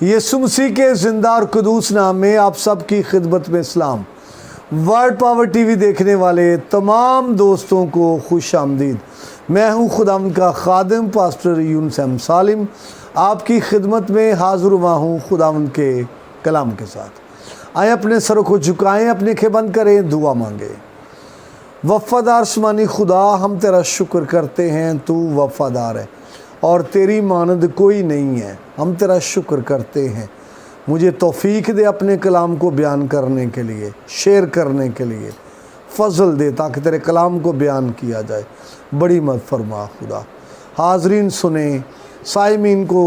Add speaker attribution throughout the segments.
Speaker 1: یسوع مسیح کے زندہ اور قدوس نام میں آپ سب کی خدمت میں اسلام۔ ورڈ پاور ٹی وی دیکھنے والے تمام دوستوں کو خوش آمدید۔ میں ہوں خداوند کا خادم پاسٹر یونس احمد سالم، آپ کی خدمت میں حاضر ہوا ہوں خداوند کے کلام کے ساتھ۔ آئیں اپنے سروں کو جھکائیں، اپنے آنکھیں بند کریں، دعا مانگیں۔ وفادار آسمانی خدا، ہم تیرا شکر کرتے ہیں، تو وفادار ہے اور تیری مانند کوئی نہیں ہے۔ ہم تیرا شکر کرتے ہیں، مجھے توفیق دے اپنے کلام کو بیان کرنے کے لیے، شیئر کرنے کے لیے فضل دے تاکہ تیرے کلام کو بیان کیا جائے۔ بڑی مدد فرما خدا۔ حاضرین سنیں، سائمین کو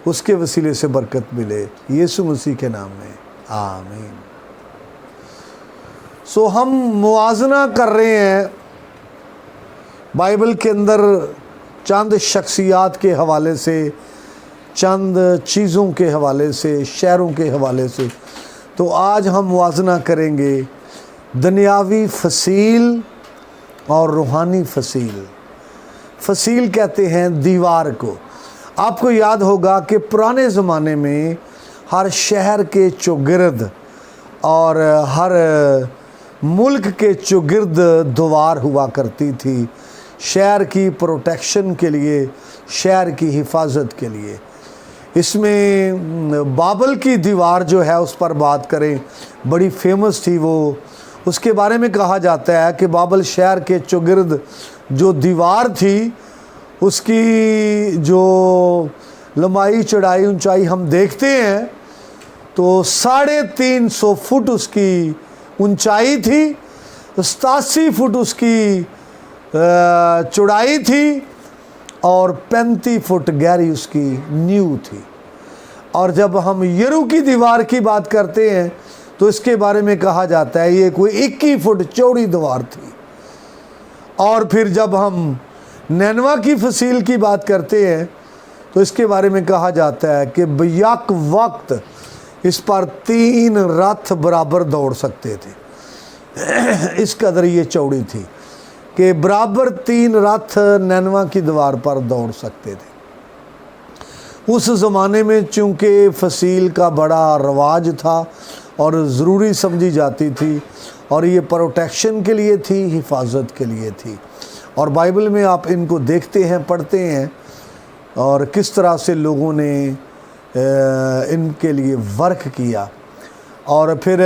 Speaker 1: اس کے وسیلے سے برکت ملے، یسوع مسیح کے نام میں آمین۔ ہم موازنہ کر رہے ہیں بائبل کے اندر چند شخصیات کے حوالے سے، چند چیزوں کے حوالے سے، شہروں کے حوالے سے۔ تو آج ہم موازنہ کریں گے دنیاوی فصیل اور روحانی فصیل۔ فصیل کہتے ہیں دیوار کو۔ آپ کو یاد ہوگا کہ پرانے زمانے میں ہر شہر کے چوگرد اور ہر ملک کے چوگرد دیوار ہوا کرتی تھی، شہر کی پروٹیکشن کے لیے، شہر کی حفاظت کے لیے۔ اس میں بابل کی دیوار جو ہے اس پر بات کریں، بڑی فیمس تھی وہ۔ اس کے بارے میں کہا جاتا ہے کہ بابل شہر کے چوگرد جو دیوار تھی، اس کی جو لمبائی چڑھائی اونچائی ہم دیکھتے ہیں تو 350 فٹ اس کی اونچائی تھی، 87 فٹ اس کی چوڑائی تھی اور 35 فٹ گہری اس کی نیو تھی۔ اور جب ہم یرو کی دیوار کی بات کرتے ہیں تو اس کے بارے میں کہا جاتا ہے یہ کوئی 21 فٹ چوڑی دیوار تھی۔ اور پھر جب ہم نینوا کی فصیل کی بات کرتے ہیں تو اس کے بارے میں کہا جاتا ہے کہ بیک وقت اس پر 3 رتھ برابر دوڑ سکتے تھے۔ اس قدر یہ چوڑی تھی کہ برابر 3 رتھ نینوا کی دیوار پر دوڑ سکتے تھے۔ اس زمانے میں چونکہ فصیل کا بڑا رواج تھا اور ضروری سمجھی جاتی تھی، اور یہ پروٹیکشن کے لیے تھی، حفاظت کے لیے تھی۔ اور بائبل میں آپ ان کو دیکھتے ہیں، پڑھتے ہیں، اور کس طرح سے لوگوں نے ان کے لیے ورک کیا۔ اور پھر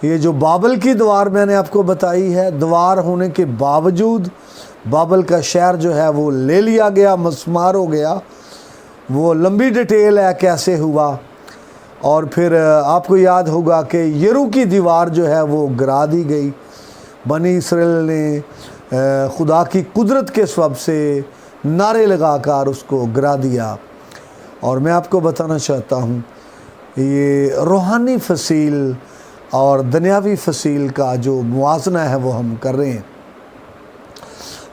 Speaker 1: یہ جو بابل کی دیوار میں نے آپ کو بتائی ہے، دیوار ہونے کے باوجود بابل کا شہر جو ہے وہ لے لیا گیا، مسمار ہو گیا۔ وہ لمبی ڈیٹیل ہے کیسے ہوا۔ اور پھر آپ کو یاد ہوگا کہ یرو کی دیوار جو ہے وہ گرا دی گئی۔ بنی اسرائیل نے خدا کی قدرت کے سبب سے نعرے لگا کر اس کو گرا دیا۔ اور میں آپ کو بتانا چاہتا ہوں یہ روحانی فصیل اور دنیاوی فصیل کا جو موازنہ ہے وہ ہم کر رہے ہیں۔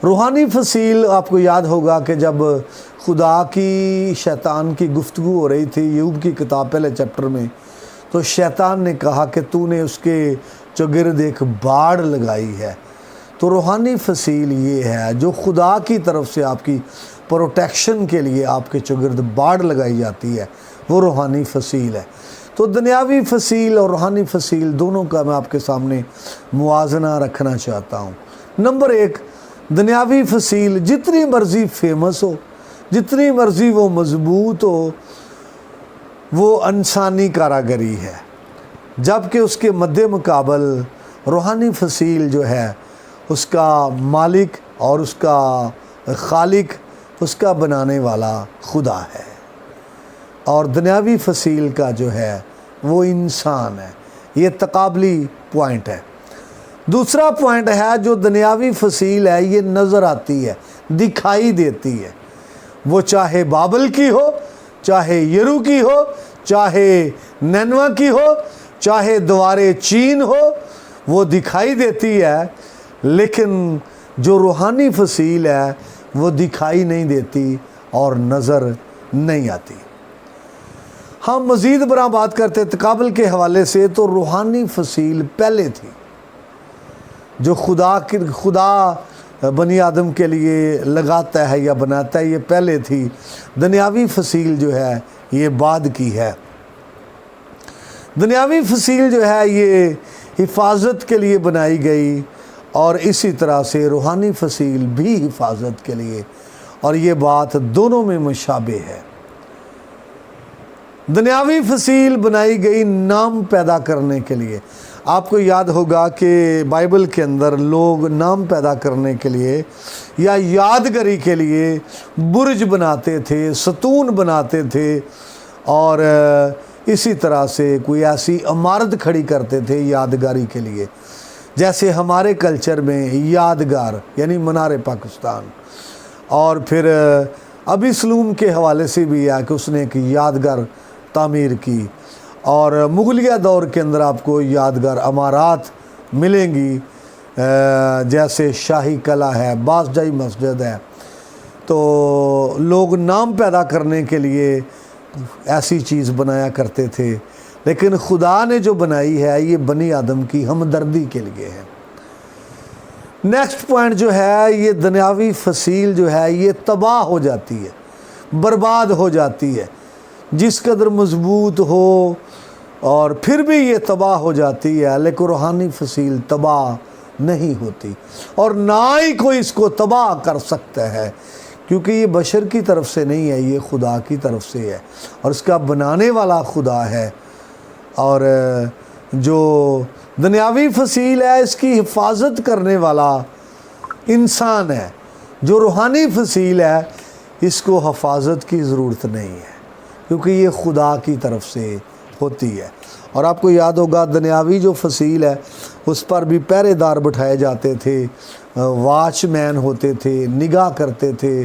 Speaker 1: روحانی فصیل، آپ کو یاد ہوگا کہ جب خدا کی شیطان کی گفتگو ہو رہی تھی یعقوب کی کتاب پہلے چیپٹر میں، تو شیطان نے کہا کہ تو نے اس کے چوگرد ایک باڑ لگائی ہے۔ تو روحانی فصیل یہ ہے جو خدا کی طرف سے آپ کی پروٹیکشن کے لیے آپ کے چوگرد باڑ لگائی جاتی ہے، وہ روحانی فصیل ہے۔ تو دنیاوی فصیل اور روحانی فصیل دونوں کا میں آپ کے سامنے موازنہ رکھنا چاہتا ہوں۔ نمبر 1، دنیاوی فصیل جتنی مرضی فیمس ہو، جتنی مرضی وہ مضبوط ہو، وہ انسانی کاراگری ہے، جبکہ اس کے مد مقابل روحانی فصیل جو ہے اس کا مالک اور اس کا خالق، اس کا بنانے والا خدا ہے۔ اور دنیاوی فصیل کا جو ہے وہ انسان ہے۔ یہ تقابلی پوائنٹ ہے۔ دوسرا پوائنٹ ہے جو دنیاوی فصیل ہے یہ نظر آتی ہے، دکھائی دیتی ہے۔ وہ چاہے بابل کی ہو، چاہے یرو کی ہو، چاہے نینوا کی ہو، چاہے دوارے چین ہو، وہ دکھائی دیتی ہے۔ لیکن جو روحانی فصیل ہے وہ دکھائی نہیں دیتی اور نظر نہیں آتی۔ ہم مزید برآں بات کرتے تقابل کے حوالے سے تو روحانی فصیل پہلے تھی جو خدا بنی آدم کے لیے لگاتا ہے یا بناتا ہے، یہ پہلے تھی۔ دنیاوی فصیل جو ہے یہ بعد کی ہے۔ دنیاوی فصیل جو ہے یہ حفاظت کے لیے بنائی گئی، اور اسی طرح سے روحانی فصیل بھی حفاظت کے لیے، اور یہ بات دونوں میں مشابہ ہے۔ دنیاوی فصیل بنائی گئی نام پیدا کرنے کے لیے۔ آپ کو یاد ہوگا کہ بائبل کے اندر لوگ نام پیدا کرنے کے لیے یا یادگاری کے لیے برج بناتے تھے، ستون بناتے تھے، اور اسی طرح سے کوئی ایسی عمارت کھڑی کرتے تھے یادگاری کے لیے، جیسے ہمارے کلچر میں یادگار یعنی منار پاکستان، اور پھر ابھی سلوم کے حوالے سے بھی ہے کہ اس نے ایک یادگار تعمیر کی، اور مغلیہ دور کے اندر آپ کو یادگار عمارات ملیں گی، جیسے شاہی قلعہ ہے، بازجائی مسجد ہے۔ تو لوگ نام پیدا کرنے کے لیے ایسی چیز بنایا کرتے تھے، لیکن خدا نے جو بنائی ہے یہ بنی آدم کی ہمدردی کے لیے ہے۔ نیکسٹ پوائنٹ جو ہے، یہ دنیاوی فصیل جو ہے یہ تباہ ہو جاتی ہے، برباد ہو جاتی ہے، جس قدر مضبوط ہو اور پھر بھی یہ تباہ ہو جاتی ہے، لیکن روحانی فصیل تباہ نہیں ہوتی، اور نہ ہی کوئی اس کو تباہ کر سکتا ہے، کیونکہ یہ بشر کی طرف سے نہیں ہے، یہ خدا کی طرف سے ہے، اور اس کا بنانے والا خدا ہے۔ اور جو دنیاوی فصیل ہے اس کی حفاظت کرنے والا انسان ہے۔ جو روحانی فصیل ہے اس کو حفاظت کی ضرورت نہیں ہے، کیونکہ یہ خدا کی طرف سے ہوتی ہے۔ اور آپ کو یاد ہوگا دنیاوی جو فصیل ہے اس پر بھی پہرے دار بٹھائے جاتے تھے، واچ مین ہوتے تھے، نگاہ کرتے تھے،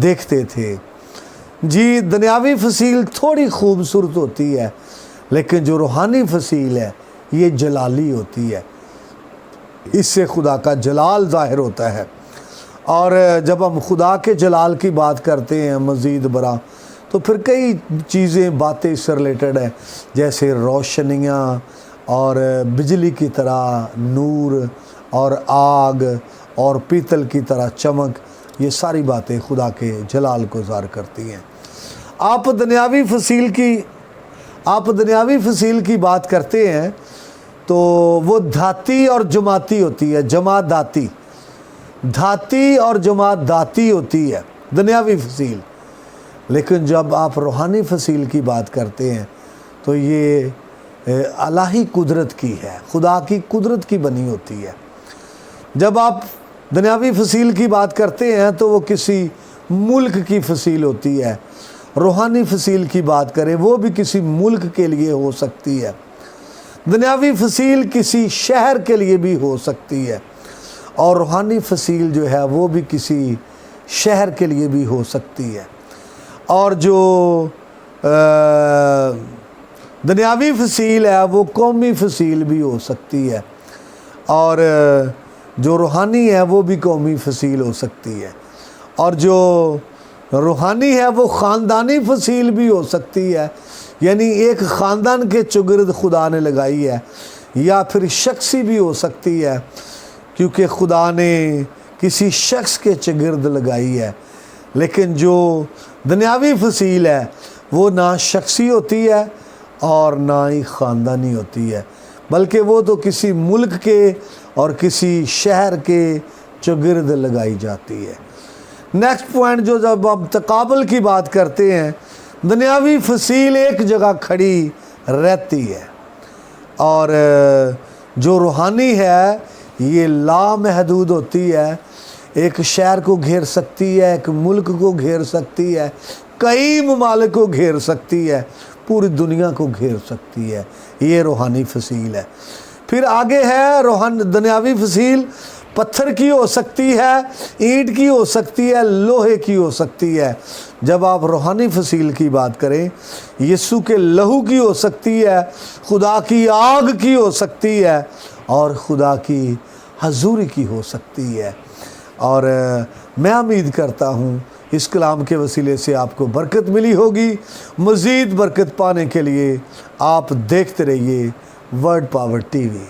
Speaker 1: دیکھتے تھے۔ جی دنیاوی فصیل تھوڑی خوبصورت ہوتی ہے، لیکن جو روحانی فصیل ہے یہ جلالی ہوتی ہے، اس سے خدا کا جلال ظاہر ہوتا ہے۔ اور جب ہم خدا کے جلال کی بات کرتے ہیں مزید برآں، تو پھر کئی چیزیں باتیں اس سے ریلیٹڈ ہیں، جیسے روشنیاں اور بجلی کی طرح نور اور آگ اور پیتل کی طرح چمک، یہ ساری باتیں خدا کے جلال کو ظاہر کرتی ہیں۔ آپ دنیاوی فصیل کی بات کرتے ہیں تو وہ دھاتی اور جماعتی ہوتی ہے، جماعت دھاتی اور جماعت دھاتی ہوتی ہے دنیاوی فصیل۔ لیکن جب آپ روحانی فصیل کی بات کرتے ہیں تو یہ الہی قدرت کی ہے، خدا کی قدرت کی بنی ہوتی ہے۔ جب آپ دنیاوی فصیل کی بات کرتے ہیں تو وہ کسی ملک کی فصیل ہوتی ہے، روحانی فصیل کی بات کریں وہ بھی کسی ملک کے لیے ہو سکتی ہے، دنیاوی فصیل کسی شہر کے لیے بھی ہو سکتی ہے، اور روحانی فصیل جو ہے وہ بھی کسی شہر کے لیے بھی ہو سکتی ہے۔ اور جو دنیاوی فصیل ہے وہ قومی فصیل بھی ہو سکتی ہے، اور جو روحانی ہے وہ بھی قومی فصیل ہو سکتی ہے، اور جو روحانی ہے وہ خاندانی فصیل بھی ہو سکتی ہے، یعنی ایک خاندان کے چگرد خدا نے لگائی ہے، یا پھر شخصی بھی ہو سکتی ہے، کیونکہ خدا نے کسی شخص کے چگرد لگائی ہے۔ لیکن جو دنیاوی فصیل ہے وہ نہ شخصی ہوتی ہے اور نہ ہی خاندانی ہوتی ہے، بلکہ وہ تو کسی ملک کے اور کسی شہر کے چگرد لگائی جاتی ہے۔ نیکسٹ پوائنٹ جو جب ہم تقابل کی بات کرتے ہیں، دنیاوی فصیل ایک جگہ کھڑی رہتی ہے، اور جو روحانی ہے یہ لامحدود ہوتی ہے، ایک شہر کو گھیر سکتی ہے، ایک ملک کو گھیر سکتی ہے، کئی ممالک کو گھیر سکتی ہے، پوری دنیا کو گھیر سکتی ہے۔ یہ روحانی فصیل ہے۔ پھر آگے ہے دنیاوی فصیل پتھر کی ہو سکتی ہے، اینٹ کی ہو سکتی ہے، لوہے کی ہو سکتی ہے۔ جب آپ روحانی فصیل کی بات کریں، یسوع کے لہو کی ہو سکتی ہے، خدا کی آگ کی ہو سکتی ہے، اور خدا کی حضوری کی ہو سکتی ہے۔ اور میں امید کرتا ہوں اس کلام کے وسیلے سے آپ کو برکت ملی ہوگی۔ مزید برکت پانے کے لیے آپ دیکھتے رہیے ورڈ پاور ٹی وی۔